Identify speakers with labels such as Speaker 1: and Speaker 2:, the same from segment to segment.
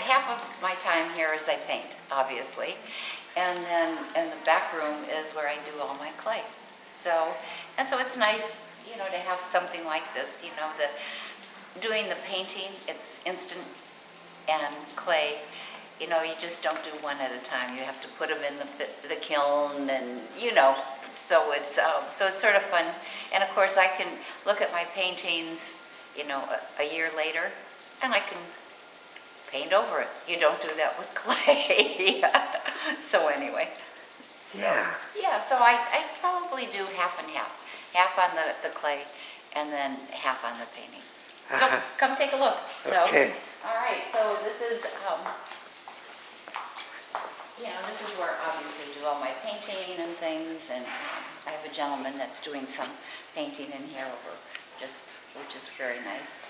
Speaker 1: half of my time here is I paint, obviously, and then in the back room is where I do all my clay. So it's nice, you know, to have something like this. You know, doing the painting, it's instant, and clay, you know, you just don't do one at a time. You have to put them in the kiln, and you know, so it's sort of fun. And of course, I can look at my paintings, you know, a year later, and I can paint over it. You don't do that with clay. So anyway, so I probably do half and half on the clay, and then half on the painting. So come take a look.
Speaker 2: Okay.
Speaker 1: All right, so this is, you know, this is where obviously I do all my painting and things, and I have a gentleman that's doing some painting in here which is very nice.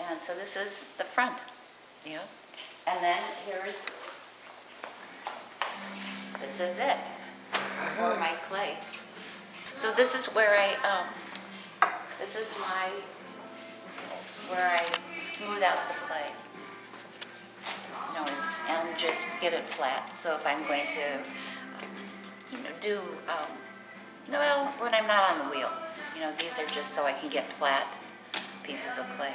Speaker 1: And so this is the front, you know, and then this is it, for my clay. So this is where where I smooth out the clay, you know, and just get it flat. So if I'm going to, you know, do, well, when I'm not on the wheel, you know, these are just so I can get flat pieces of clay.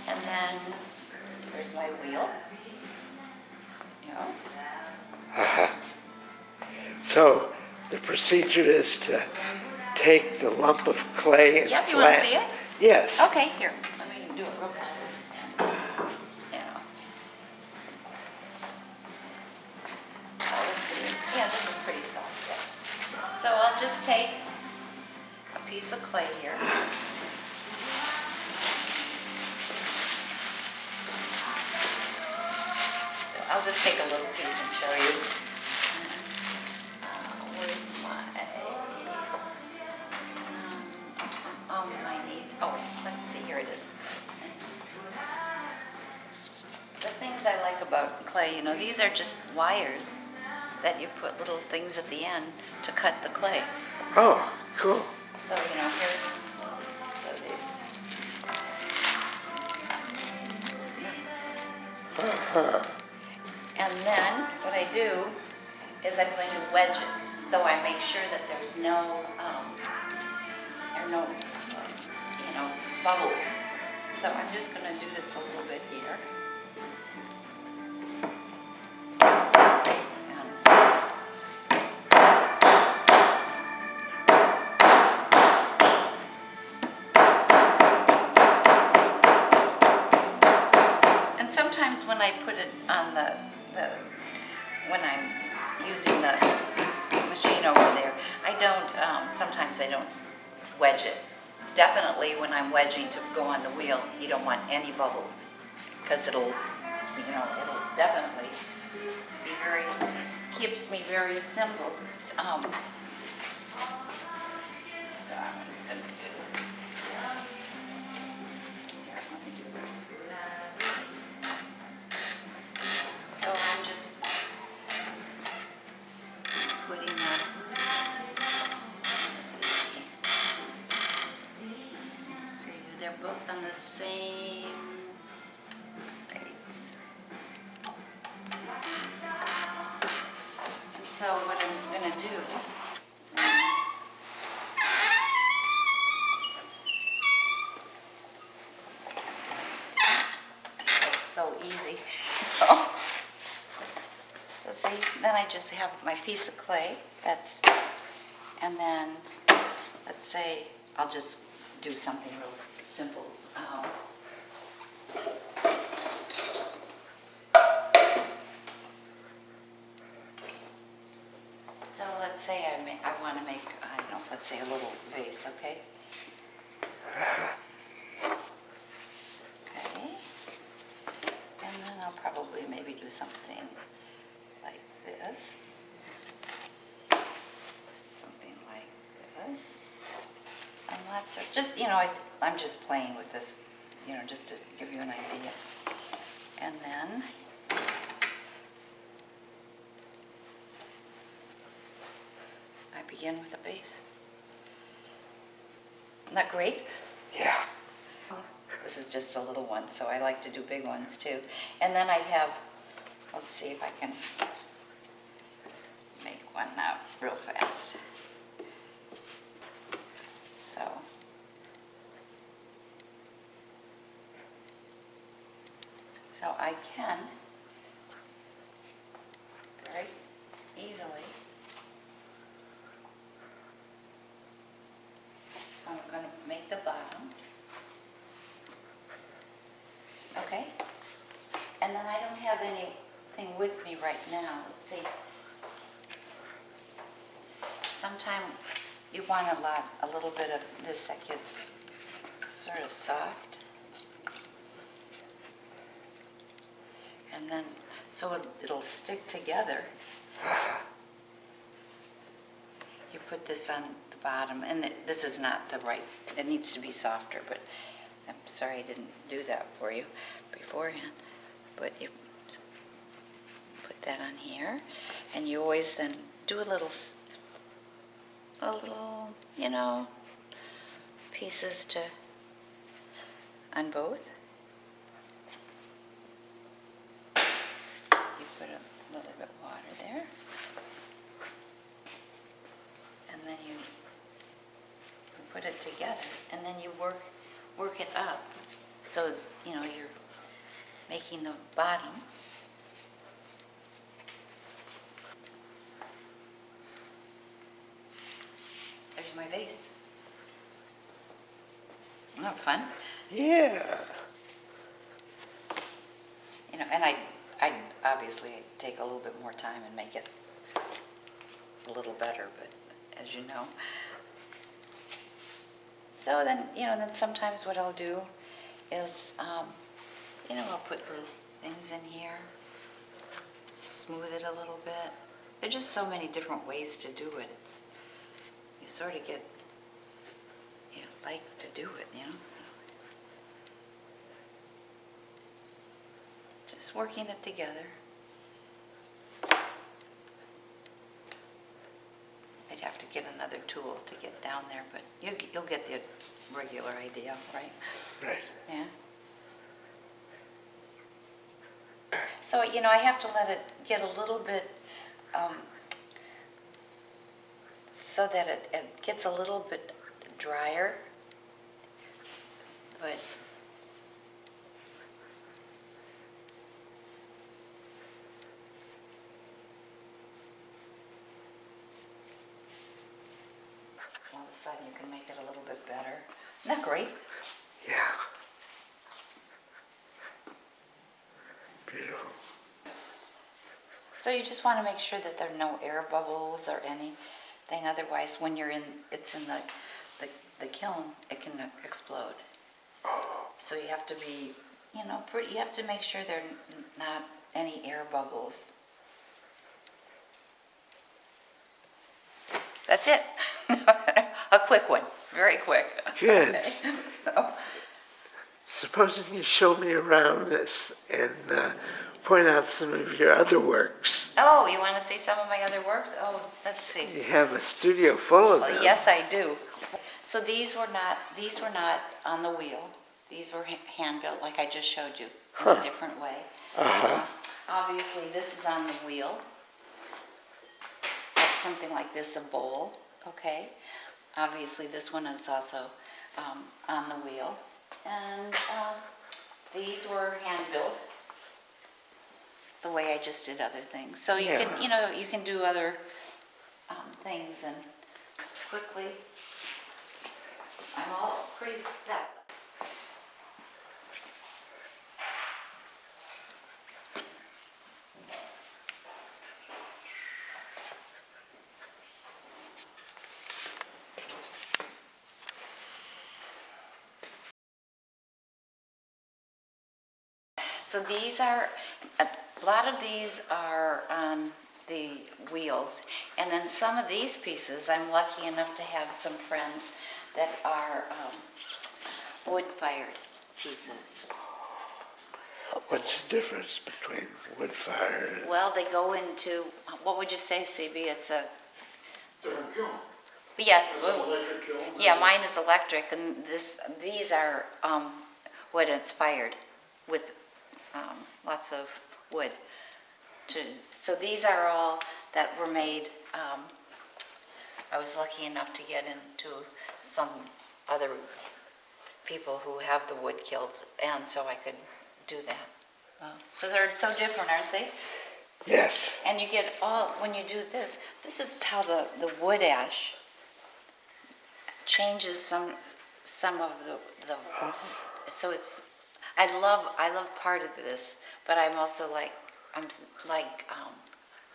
Speaker 1: And then there's my wheel, you know.
Speaker 2: So the procedure is to take the lump of clay and
Speaker 1: Yep, you want to see it?
Speaker 2: Yes.
Speaker 1: Okay, here, let me do it real quick. You know. Oh, let's see. Yeah, this is pretty soft. Yeah. So I'll just take a piece of clay here. So I'll just take a little piece and show you. Where's my... let's see, here it is. The things I like about clay, you know, these are just wires that you put little things at the end to cut the clay.
Speaker 2: Oh, cool.
Speaker 1: So, you know, there's... And then what I do is I'm going to wedge it. So I make sure that there's no, you know, bubbles. So I'm just going to do this a little bit here. And sometimes when I put it on when I'm using the machine over there, I don't, sometimes I don't wedge it. Definitely when I'm wedging to go on the wheel, you don't want any bubbles, because it'll, you know, it'll definitely be keeps me very simple. So I'm just going to do, here, let me do this. So I'm just putting the, they're both on the same plates. And so what I'm going to do, it's so easy. Oh. So see, then I just have my piece of clay, and then let's say I'll just do something real simple. So let's say I want to make, I don't know, let's say a little vase, okay? Okay. And then I'll probably maybe do something like this. Something like this. And lots of, just, you know, I'm just playing with this, you know, just to give you an idea. And then I begin with a base. Isn't that great?
Speaker 2: Yeah.
Speaker 1: This is just a little one, so I like to do big ones too. And then I'd have let's see if I can make one out real fast. So I can very easily. So I'm going to make the bottom. Okay. And then I don't have anything with me right now. Let's see. Sometimes you want a little bit of this that gets sort of soft. And then, so it'll stick together. You put this on the bottom, and this is not the right, it needs to be softer, but I'm sorry I didn't do that for you beforehand. But you put that on here, and you always then do a little, you know, pieces on both. You put a little bit of water there, and then you put it together, and then you work it up. So, you know, you're making the bottom. There's my vase. Isn't that fun?
Speaker 2: Yeah.
Speaker 1: You know, and I'd obviously take a little bit more time and make it a little better, but as you know. So then, you know, then sometimes what I'll do is, you know, I'll put little things in here, smooth it a little bit. There's just so many different ways to do it. You sort of get, you like to do it, you know. Just working it together. I'd have to get another tool to get down there, but you'll get the regular idea, right?
Speaker 2: Right.
Speaker 1: Yeah. So, you know, I have to let it get a little bit, so that it gets a little bit drier, but all of a sudden you can make it a little bit better. Isn't that great?
Speaker 2: Yeah. Beautiful.
Speaker 1: So you just want to make sure that there are no air bubbles or anything. Otherwise, when it's in the kiln, it can explode.
Speaker 2: Oh.
Speaker 1: So you have to be, you know, you have to make sure there are not any air bubbles. That's it. A quick one, very quick.
Speaker 2: Good.
Speaker 1: Okay. So,
Speaker 2: Supposing you show me around this and point out some of your other works.
Speaker 1: oh, you want to see some of my other works? Oh, let's see.
Speaker 2: You have a studio full of them.
Speaker 1: Yes, I do. So these were not on the wheel. These were hand built, like I just showed you, in a different way.
Speaker 2: Uh-huh.
Speaker 1: Obviously, this is on the wheel. Like something like this, a bowl. Okay. Obviously, this one is also on the wheel, and these were hand built. The way I just did other things. So you
Speaker 2: Yeah.
Speaker 1: can, you know, you can do other things and quickly. I'm all pretty set. So these are, a lot of these are on the wheels, and then some of these pieces, I'm lucky enough to have some friends that are wood-fired pieces.
Speaker 2: What's the difference between wood fire and...
Speaker 1: Well, they go into, what would you say, CB? It's a,
Speaker 3: Different kiln.
Speaker 1: yeah,
Speaker 3: It's an electric kiln.
Speaker 1: yeah, mine is electric, and these are wood, and it's fired with lots of wood. so these are all that were made, I was lucky enough to get into some other people who have the wood kilns, and so I could do that. So they're so different, aren't they?
Speaker 2: Yes.
Speaker 1: And you get all, when you do this, this is how the wood ash changes some of the so it's, I love part of this, but I'm also like,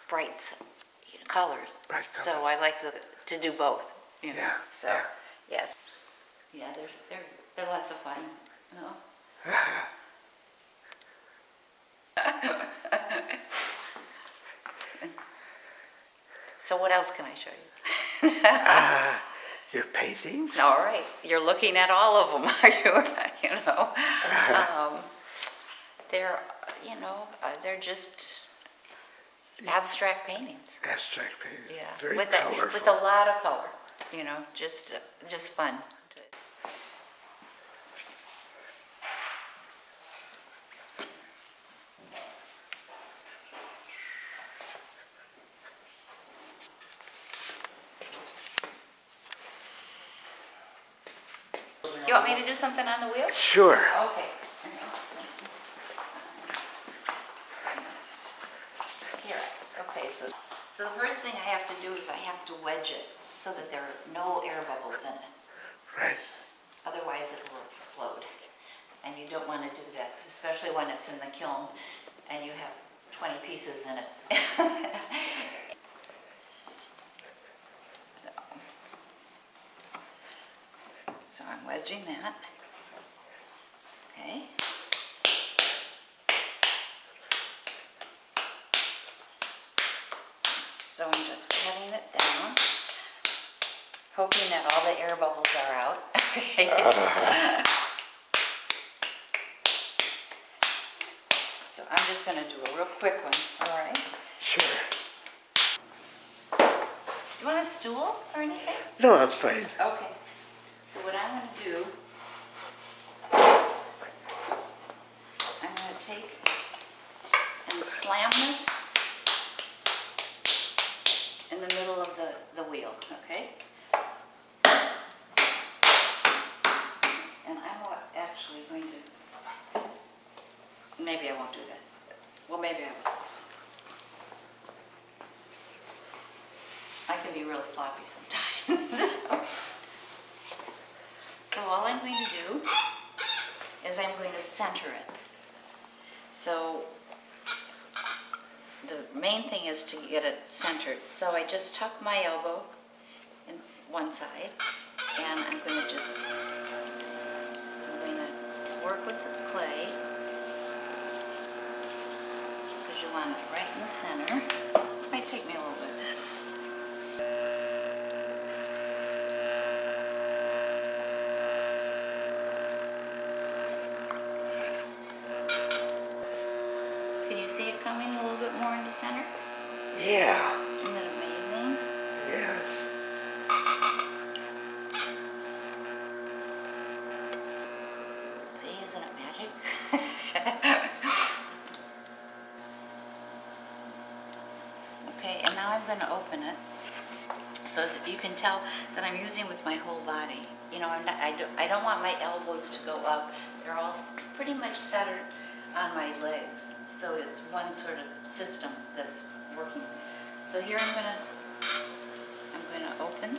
Speaker 1: bright colors.
Speaker 2: Bright
Speaker 1: So
Speaker 2: colors.
Speaker 1: I like to do both, you know,
Speaker 2: Yeah,
Speaker 1: so,
Speaker 2: yeah.
Speaker 1: yes. Yeah, they're lots of fun, you know. So what else can I show you?
Speaker 2: Your paintings?
Speaker 1: All right, you're looking at all of them, are you? You know, they're, they're just abstract paintings.
Speaker 2: Abstract paintings.
Speaker 1: Yeah,
Speaker 2: Very
Speaker 1: with
Speaker 2: colorful.
Speaker 1: a lot of color. Just fun. You want me to do something on the wheel?
Speaker 2: Sure.
Speaker 1: Okay. Here, okay, so the first thing I have to do is I have to wedge it so that there are no air bubbles in it.
Speaker 2: Right.
Speaker 1: Otherwise it will explode. And you don't want to do that, especially when it's in the kiln and you have 20 pieces in it. So I'm wedging that. Okay. So I'm just patting it down, hoping that all the air bubbles are out. Okay. So I'm just going to do a real quick one, all right?
Speaker 2: Sure.
Speaker 1: Do you want a stool or anything?
Speaker 2: No, I'm fine.
Speaker 1: Okay. So what I'm going to do, I'm going to take and slam this in the middle of the wheel, okay? And I'm actually going to, maybe I won't do that. Well, maybe I will. I can be real sloppy sometimes. So all I'm going to do is I'm going to center it. So the main thing is to get it centered. So I just tuck my elbow in one side, and I'm going to work with the clay, because you want it right in the center. It might take me a little bit. Can you see it coming a little bit more into center?
Speaker 2: Yeah.
Speaker 1: Isn't it amazing?
Speaker 2: Yes.
Speaker 1: See, isn't it magic? Okay, and now I'm going to open it. So as you can tell that I'm using with my whole body. I don't want my elbows to go up. They're all pretty much centered on my legs. So it's one sort of system that's working. So here I'm going to open.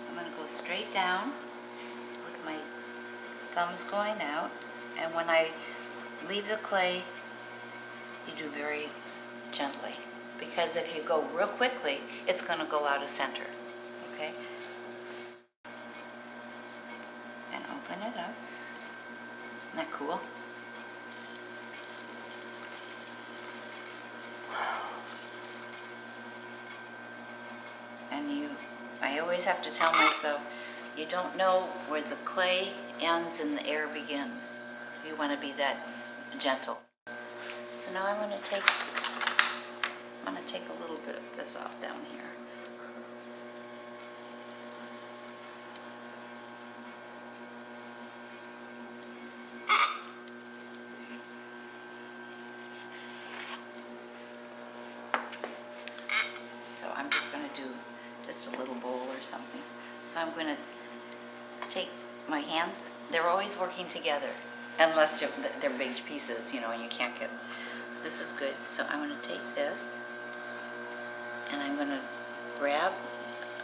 Speaker 1: I'm going to go straight down with my thumbs going out. And when I leave the clay, you do very gently. Because if you go real quickly, it's going to go out of center. Okay? And open it up. Isn't that cool? And I always have to tell myself, you don't know where the clay ends and the air begins. You want to be that gentle. So now I'm going to take a little bit of this off down here. just a little bowl or something. So I'm going to take my hands. They're always working together, unless they're big pieces, you know, and you can't get. This is good. So I'm going to take this, and I'm going to grab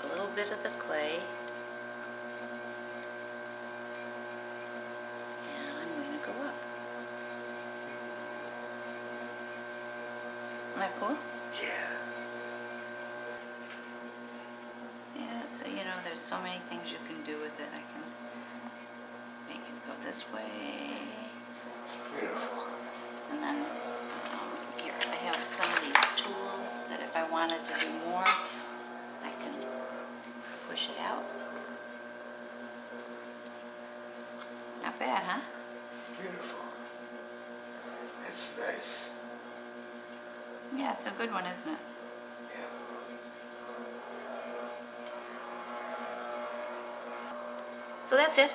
Speaker 1: a little bit of the clay, and I'm going to go up. Am I cool?
Speaker 2: Yeah.
Speaker 1: Yeah, so you know, there's so many things you can do with it. I can make it go this way.
Speaker 2: Beautiful.
Speaker 1: And then here, I have some of these tools that if I wanted to do more, I can push it out. Not bad, huh?
Speaker 2: Beautiful. That's nice.
Speaker 1: Yeah, it's a good one, isn't it?
Speaker 2: Yeah.
Speaker 1: So that's it.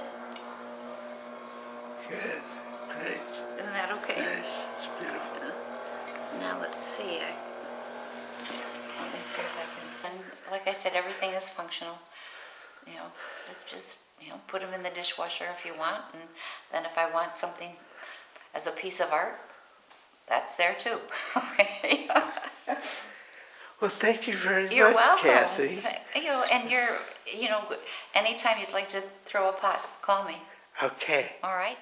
Speaker 2: Good. Great.
Speaker 1: Isn't that okay?
Speaker 2: Nice. It's beautiful.
Speaker 1: Now let's see. Let me see if I can. And like I said, everything is functional. You know, it's just, you know, put them in the dishwasher if you want, and then if I want something as a piece of art, that's there too.
Speaker 2: Well, thank you very
Speaker 1: You're
Speaker 2: much,
Speaker 1: welcome.
Speaker 2: Kathy.
Speaker 1: You know, and you know, anytime you'd like to throw a pot, call me.
Speaker 2: Okay.
Speaker 1: All right.